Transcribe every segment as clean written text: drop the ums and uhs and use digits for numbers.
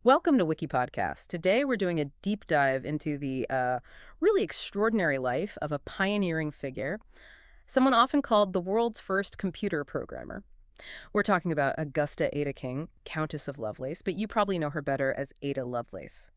Welcome to WikiPodcast. Today we're doing a deep dive into the really extraordinary life of a pioneering figure, someone often called the world's first computer programmer. We're talking about Augusta Ada King, Countess of Lovelace, but you probably know her better as Ada Lovelace.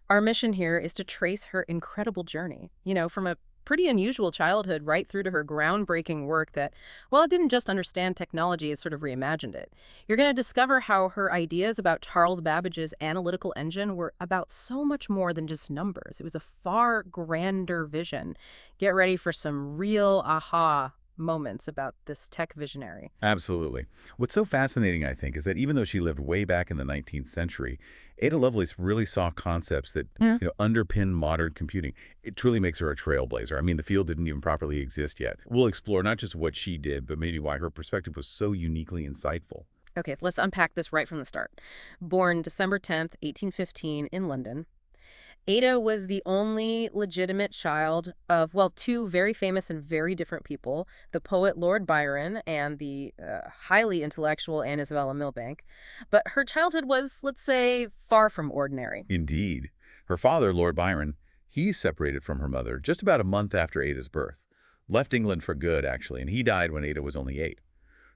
Our mission here is to trace her incredible journey, from a pretty unusual childhood right through to her groundbreaking work that, well, it didn't just understand technology, it sort of reimagined it. You're going to discover how her ideas about Charles Babbage's analytical engine were about so much more than just numbers. It was a far grander vision. Get ready for some real aha moments about this tech visionary. Absolutely. What's so fascinating, I think, is that even though she lived way back in the 19th century, Ada Lovelace really saw concepts that Yeah. underpin modern computing. It truly makes her a trailblazer. I mean, the field didn't even properly exist yet. We'll explore not just what she did, but maybe why her perspective was so uniquely insightful. Okay, let's unpack this right from the start. Born December 10th, 1815 in London, Ada was the only legitimate child of, well, two very famous and very different people, the poet Lord Byron and the highly intellectual Anne Isabella Milbank. But her childhood was, let's say, far from ordinary. Indeed. Her father, Lord Byron, he separated from her mother just about a month after Ada's birth. Left England for good, actually, and he died when Ada was only 8.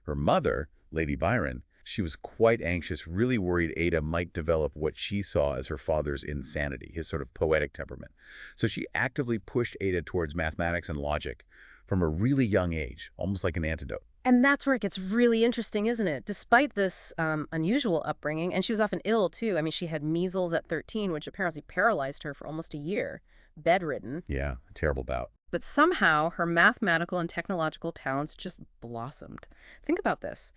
Her mother, Lady Byron, she was quite anxious, really worried Ada might develop what she saw as her father's insanity, his sort of poetic temperament. So she actively pushed Ada towards mathematics and logic from a really young age, almost like an antidote. And that's where it gets really interesting, isn't it? Despite this unusual upbringing, and she was often ill, too. I mean, she had measles at 13, which apparently paralyzed her for almost a year, bedridden. Yeah, terrible bout. But somehow her mathematical and technological talents just blossomed. Think about this.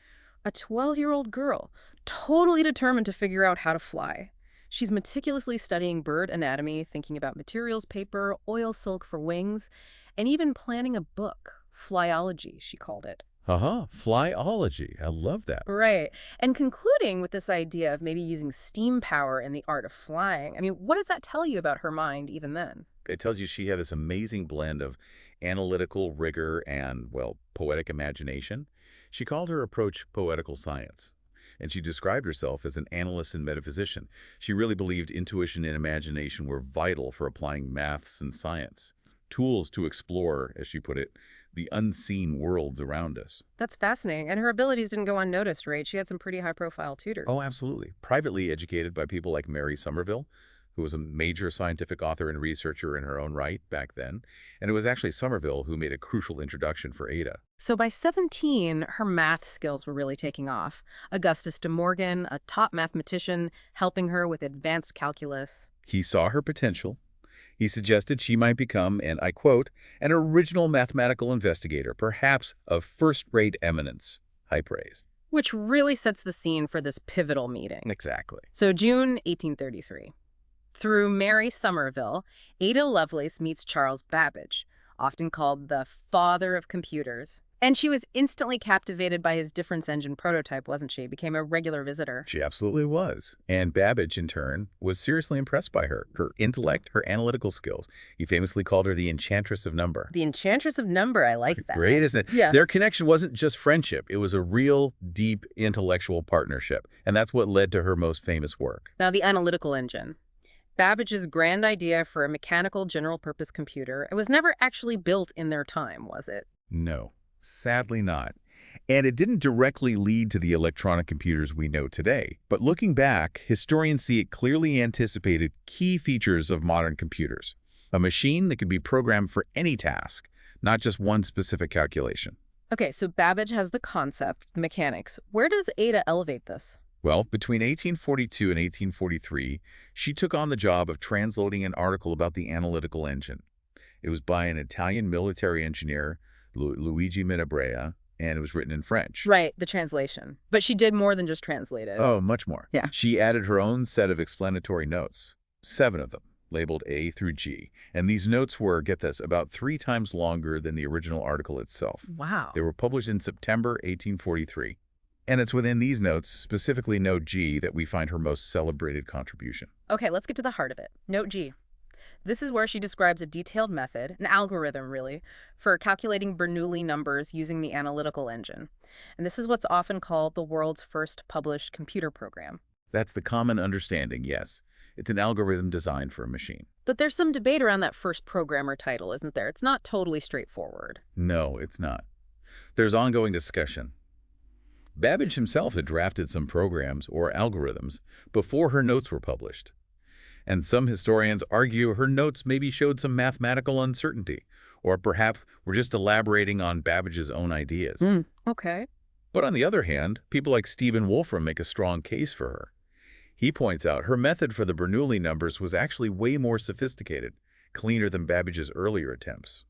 A 12-year-old girl, totally determined to figure out how to fly. She's meticulously studying bird anatomy, thinking about materials, paper, oil silk for wings, and even planning a book. Flyology, she called it. Flyology. I love that. Right. And concluding with this idea of maybe using steam power in the art of flying. I mean, what does that tell you about her mind even then? It tells you she had this amazing blend of analytical rigor and, well, poetic imagination. She called her approach poetical science, and she described herself as an analyst and metaphysician. She really believed intuition and imagination were vital for applying maths and science, tools to explore, as she put it, the unseen worlds around us. That's fascinating. And her abilities didn't go unnoticed, right? She had some pretty high-profile tutors. Oh, absolutely. Privately educated by people like Mary Somerville, who was a major scientific author and researcher in her own right back then. And it was actually Somerville who made a crucial introduction for Ada. So by 17, her math skills were really taking off. Augustus de Morgan, a top mathematician, helping her with advanced calculus. He saw her potential. He suggested she might become, and I quote, an original mathematical investigator, perhaps of first-rate eminence. High praise. Which really sets the scene for this pivotal meeting. Exactly. So June 1833. Through Mary Somerville, Ada Lovelace meets Charles Babbage, often called the father of computers. And she was instantly captivated by his difference engine prototype, wasn't she? Became a regular visitor. She absolutely was. And Babbage, in turn, was seriously impressed by her intellect, her analytical skills. He famously called her the enchantress of number. The enchantress of number, I like that. Great, isn't it? Yeah. Their connection wasn't just friendship. It was a real, deep intellectual partnership. And that's what led to her most famous work. Now, the analytical engine. Babbage's grand idea for a mechanical general-purpose computer, it was never actually built in their time, was it? No, sadly not. And it didn't directly lead to the electronic computers we know today. But looking back, historians see it clearly anticipated key features of modern computers. A machine that could be programmed for any task, not just one specific calculation. Okay, so Babbage has the concept, the mechanics. Where does Ada elevate this? Well, between 1842 and 1843, she took on the job of translating an article about the analytical engine. It was by an Italian military engineer, Luigi Minabrea, and it was written in French. Right, the translation. But she did more than just translate it. Oh, much more. Yeah. She added her own set of explanatory notes, 7 of them, labeled A through G. And these notes were, get this, about 3 times longer than the original article itself. Wow. They were published in September 1843. And it's within these notes, specifically Note G, that we find her most celebrated contribution. Okay, let's get to the heart of it. Note G. This is where she describes a detailed method, an algorithm really, for calculating Bernoulli numbers using the analytical engine. And this is what's often called the world's first published computer program. That's the common understanding, yes. It's an algorithm designed for a machine. But there's some debate around that first programmer title, isn't there? It's not totally straightforward. No, it's not. There's ongoing discussion. Babbage himself had drafted some programs or algorithms before her notes were published. And some historians argue her notes maybe showed some mathematical uncertainty, or perhaps were just elaborating on Babbage's own ideas. Okay. But on the other hand, people like Stephen Wolfram make a strong case for her. He points out her method for the Bernoulli numbers was actually way more sophisticated, cleaner than Babbage's earlier attempts.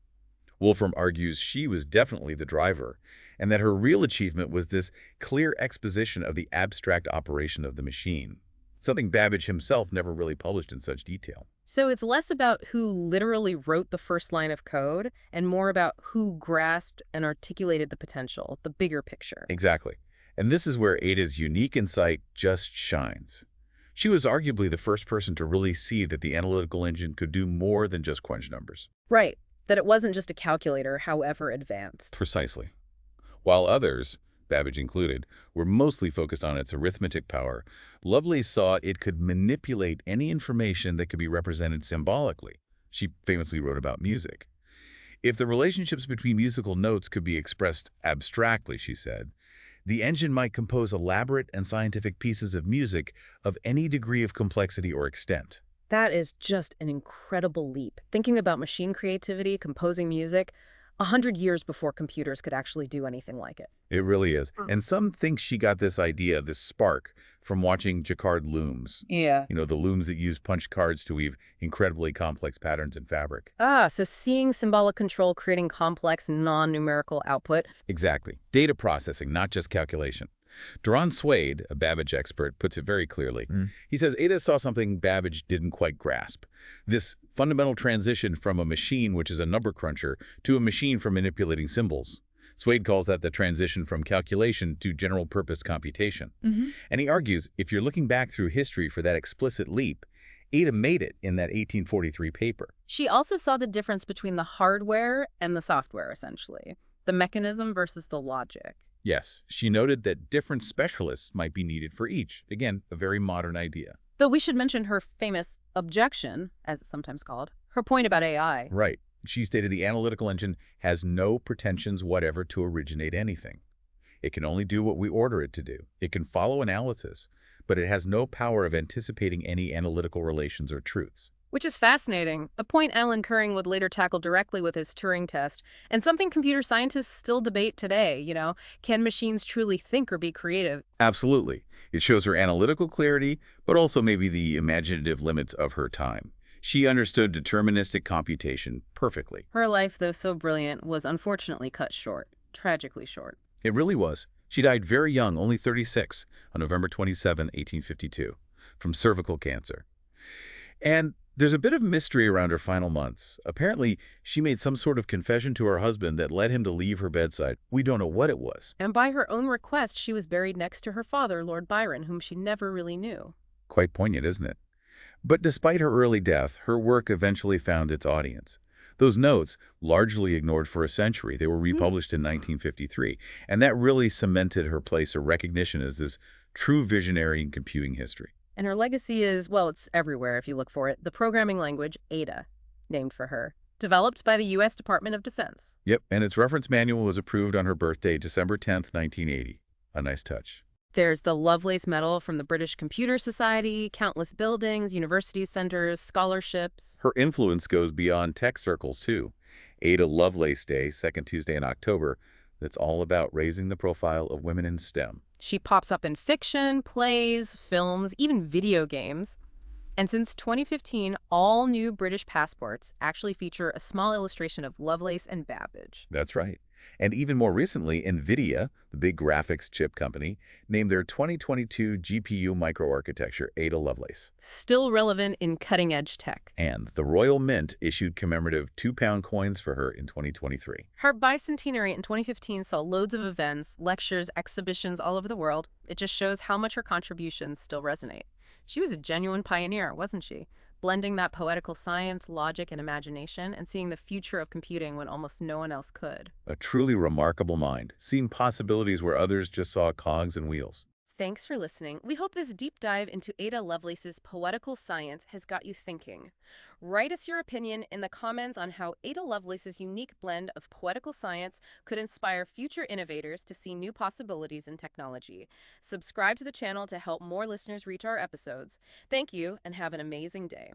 Wolfram argues she was definitely the driver, and that her real achievement was this clear exposition of the abstract operation of the machine, something Babbage himself never really published in such detail. So it's less about who literally wrote the first line of code and more about who grasped and articulated the potential, the bigger picture. Exactly. And this is where Ada's unique insight just shines. She was arguably the first person to really see that the analytical engine could do more than just crunch numbers. Right. That it wasn't just a calculator, however advanced. Precisely. While others, Babbage included, were mostly focused on its arithmetic power, Lovelace saw it could manipulate any information that could be represented symbolically. She famously wrote about music. If the relationships between musical notes could be expressed abstractly, she said, the engine might compose elaborate and scientific pieces of music of any degree of complexity or extent. That is just an incredible leap. Thinking about machine creativity, composing music, 100 years before computers could actually do anything like it. It really is. And some think she got this idea, this spark, from watching Jacquard looms. Yeah. You know, the looms that use punch cards to weave incredibly complex patterns in fabric. So seeing symbolic control creating complex non-numerical output. Exactly. Data processing, not just calculation. Duran Swade, a Babbage expert, puts it very clearly. He says Ada saw something Babbage didn't quite grasp. This fundamental transition from a machine, which is a number cruncher, to a machine for manipulating symbols. Swade calls that the transition from calculation to general-purpose computation. And he argues, if you're looking back through history for that explicit leap, Ada made it in that 1843 paper. She also saw the difference between the hardware and the software, essentially. The mechanism versus the logic. Yes, she noted that different specialists might be needed for each. Again, a very modern idea. Though we should mention her famous objection, as it's sometimes called, her point about AI. Right. She stated the analytical engine has no pretensions whatever to originate anything. It can only do what we order it to do. It can follow analysis, but it has no power of anticipating any analytical relations or truths. Which is fascinating, a point Alan Turing would later tackle directly with his Turing test, and something computer scientists still debate today, can machines truly think or be creative? Absolutely. It shows her analytical clarity, but also maybe the imaginative limits of her time. She understood deterministic computation perfectly. Her life, though so brilliant, was unfortunately cut short, tragically short. It really was. She died very young, only 36, on November 27, 1852, from cervical cancer. And there's a bit of mystery around her final months. Apparently, she made some sort of confession to her husband that led him to leave her bedside. We don't know what it was. And by her own request, she was buried next to her father, Lord Byron, whom she never really knew. Quite poignant, isn't it? But despite her early death, her work eventually found its audience. Those notes, largely ignored for a century, they were republished in 1953, and that really cemented her place of recognition as this true visionary in computing history. And her legacy is, well, it's everywhere if you look for it, the programming language Ada, named for her, developed by the U.S. Department of Defense. Yep, and its reference manual was approved on her birthday, December 10th, 1980. A nice touch. There's the Lovelace Medal from the British Computer Society, countless buildings, university centers, scholarships. Her influence goes beyond tech circles, too. Ada Lovelace Day, second Tuesday in October, that's all about raising the profile of women in STEM. She pops up in fiction, plays, films, even video games. And since 2015, all new British passports actually feature a small illustration of Lovelace and Babbage. That's right. And even more recently, NVIDIA, the big graphics chip company, named their 2022 GPU microarchitecture Ada Lovelace. Still relevant in cutting-edge tech. And the Royal Mint issued commemorative £2 coins for her in 2023. Her bicentenary in 2015 saw loads of events, lectures, exhibitions all over the world. It just shows how much her contributions still resonate. She was a genuine pioneer, wasn't she? Blending that poetical science, logic, and imagination, and seeing the future of computing when almost no one else could. A truly remarkable mind, seeing possibilities where others just saw cogs and wheels. Thanks for listening. We hope this deep dive into Ada Lovelace's poetical science has got you thinking. Write us your opinion in the comments on how Ada Lovelace's unique blend of poetical science could inspire future innovators to see new possibilities in technology. Subscribe to the channel to help more listeners reach our episodes. Thank you, and have an amazing day.